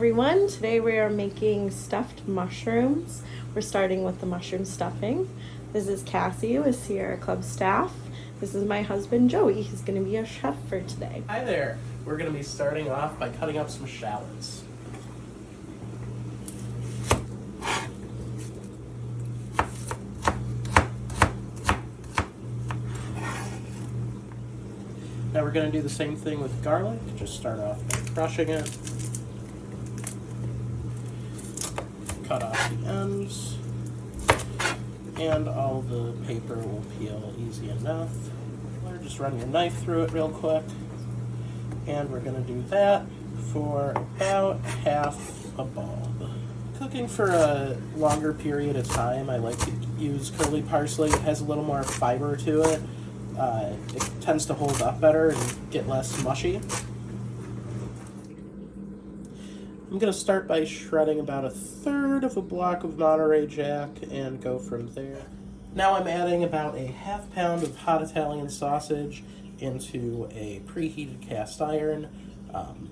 everyone. Today we are making stuffed mushrooms. We're starting with the mushroom stuffing. This is Cassie with Sierra Club staff. This is my husband Joey. He's going to be our chef for today. Hi there. We're going to be starting off by cutting up some shallots. Now we're going to do the same thing with garlic. Just start off by crushing it. Cut off the ends. And all the paper will peel easy enough. Just run your knife through it real quick. And we're going to do that for about half a bulb. Cooking for a longer period of time, I like to use curly parsley. It has a little more fiber to it. It tends to hold up better and get less mushy. I'm going to start by shredding about 1/3 of a block of Monterey Jack and go from there. Now I'm adding about a ½ pound of hot Italian sausage into a preheated cast iron.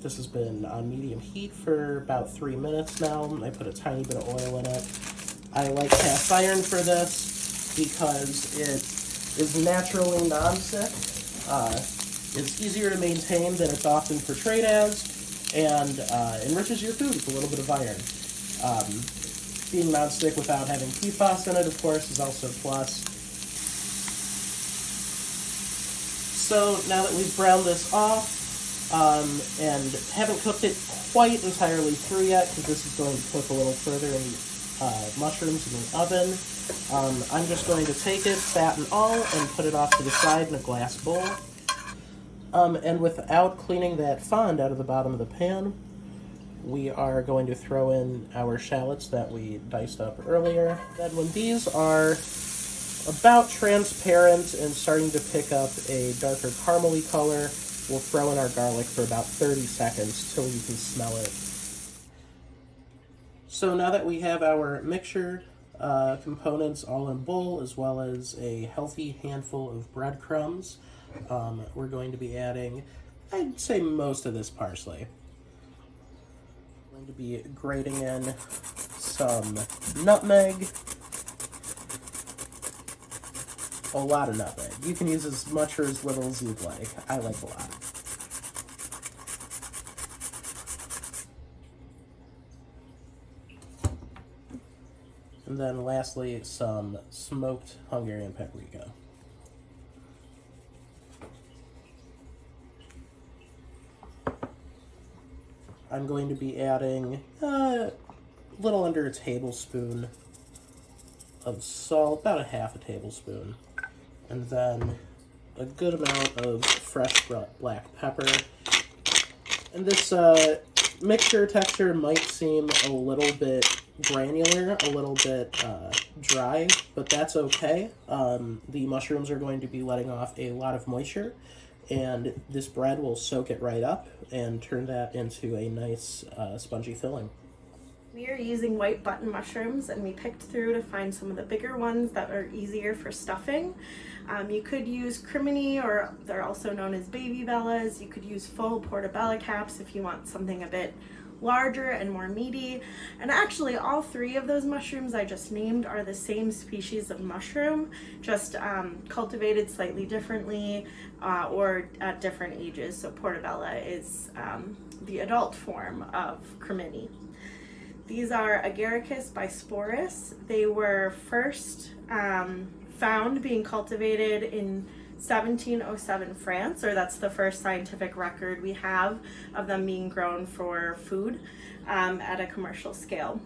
This has been on medium heat for about 3 minutes now. I put a tiny bit of oil in it. I like cast iron for this because it is naturally non-stick. It's easier to maintain than it's often portrayed as, and enriches your food with a little bit of iron. Being non-stick without having PFAS in it, of course, is also a plus. So now that we've browned this off, and haven't cooked it quite entirely through yet, because this is going to cook a little further in mushrooms in the oven, I'm just going to take it, fat and all, and put it off to the side in a glass bowl. And without cleaning that fond out of the bottom of the pan, we are going to throw in our shallots that we diced up earlier. Then when these are about transparent and starting to pick up a darker caramely color, we'll throw in our garlic for about 30 seconds till you can smell it. So now that we have our mixture components all in bowl, as well as a healthy handful of breadcrumbs, we're going to be adding, I'd say, most of this parsley. I'm going to be grating in some nutmeg. A lot of nutmeg. You can use as much or as little as you'd like. I like a lot. And then lastly, some smoked Hungarian paprika. I'm going to be adding a little under a tablespoon of salt, about a ½ tablespoon, and then a good amount of fresh black pepper. And this mixture texture might seem a little bit granular, a little bit dry, but that's okay. The mushrooms are going to be letting off a lot of moisture, and this bread will soak it right up and turn that into a nice spongy filling. We are using white button mushrooms, and we picked through to find some of the bigger ones that are easier for stuffing. You could use crimini, or they're also known as baby bellas. You could use full portobello caps if you want something a bit larger and more meaty. And actually all 3 of those mushrooms I just named are the same species of mushroom, just cultivated slightly differently or at different ages. So portobello is the adult form of crimini. These are Agaricus bisporus. They were first found being cultivated in 1707 France, or that's the first scientific record we have of them being grown for food at a commercial scale.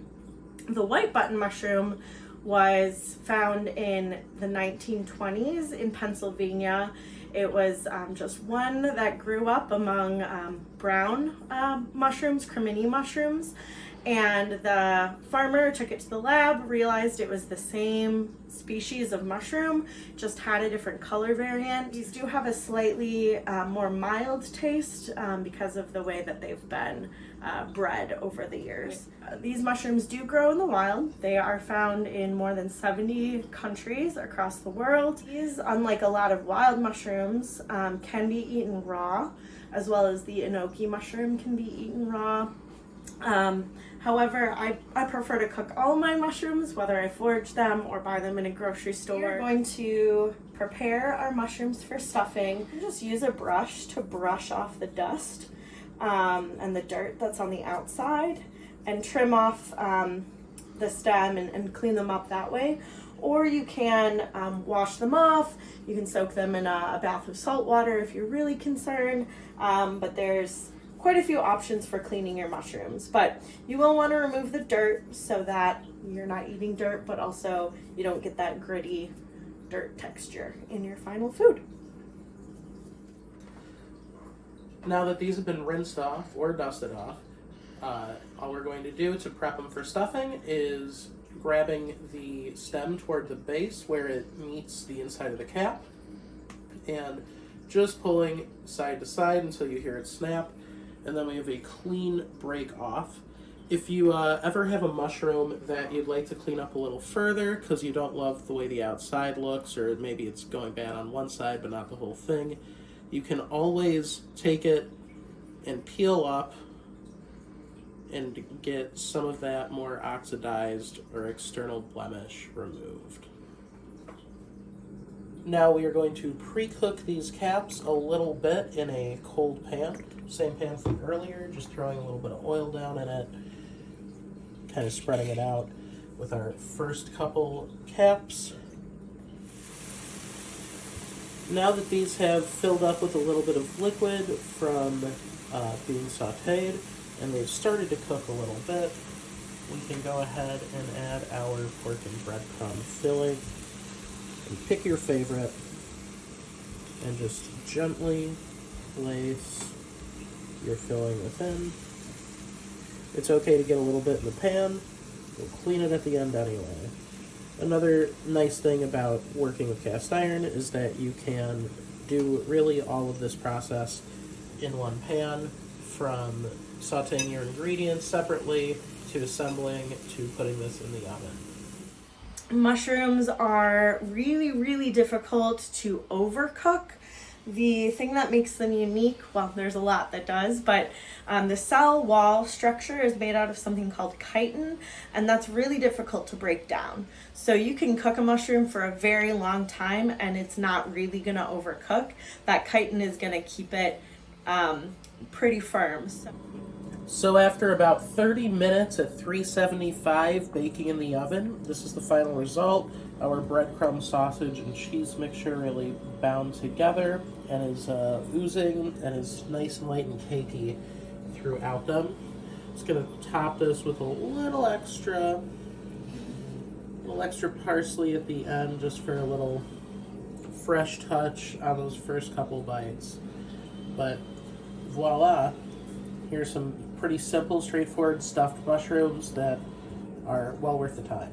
The white button mushroom was found in the 1920s in Pennsylvania. It was just one that grew up among brown mushrooms, crimini mushrooms, and the farmer took it to the lab, realized it was the same species of mushroom, just had a different color variant. These do have a slightly more mild taste because of the way that they've been bred over the years. These mushrooms do grow in the wild. They are found in more than 70 countries across the world. These, unlike a lot of wild mushrooms, can be eaten raw, as well as the enoki mushroom can be eaten raw. However, I prefer to cook all my mushrooms, whether I forage them or buy them in a grocery store. We're going to prepare our mushrooms for stuffing. Just use a brush to brush off the dust and the dirt that's on the outside, and trim off the stem and clean them up that way. Or you can wash them off. You can soak them in a bath of salt water if you're really concerned. But there's quite a few options for cleaning your mushrooms. But you will want to remove the dirt so that you're not eating dirt, but also you don't get that gritty dirt texture in your final food. Now that these have been rinsed off or dusted off, all we're going to do to prep them for stuffing is grabbing the stem toward the base where it meets the inside of the cap and just pulling side to side until you hear it snap, and then we have a clean break off. If you ever have a mushroom that you'd like to clean up a little further because you don't love the way the outside looks, or maybe it's going bad on one side but not the whole thing, you can always take it and peel up and get some of that more oxidized or external blemish removed. Now we are going to pre-cook these caps a little bit in a cold pan. Same pan from earlier, just throwing a little bit of oil down in it, kind of spreading it out with our first couple caps. Now that these have filled up with a little bit of liquid from being sauteed, and they've started to cook a little bit, we can go ahead and add our pork and breadcrumb filling. And pick your favorite and just gently place your filling within. It's okay to get a little bit in the pan. We'll clean it at the end anyway. Another nice thing about working with cast iron is that you can do really all of this process in one pan, from sauteing your ingredients separately to assembling to putting this in the oven. Mushrooms are really, really difficult to overcook. The thing that makes them unique, well, there's a lot that does, but the cell wall structure is made out of something called chitin, and that's really difficult to break down. So you can cook a mushroom for a very long time and it's not really going to overcook. That chitin is going to keep it pretty firm. So after about 30 minutes at 375 baking in the oven, this is the final result. Our breadcrumb sausage and cheese mixture really bound together and is oozing and is nice and light and cakey throughout them. Just gonna top this with a little extra parsley at the end, just for a little fresh touch on those first couple bites. But voila, here's some pretty simple, straightforward stuffed mushrooms that are well worth the time.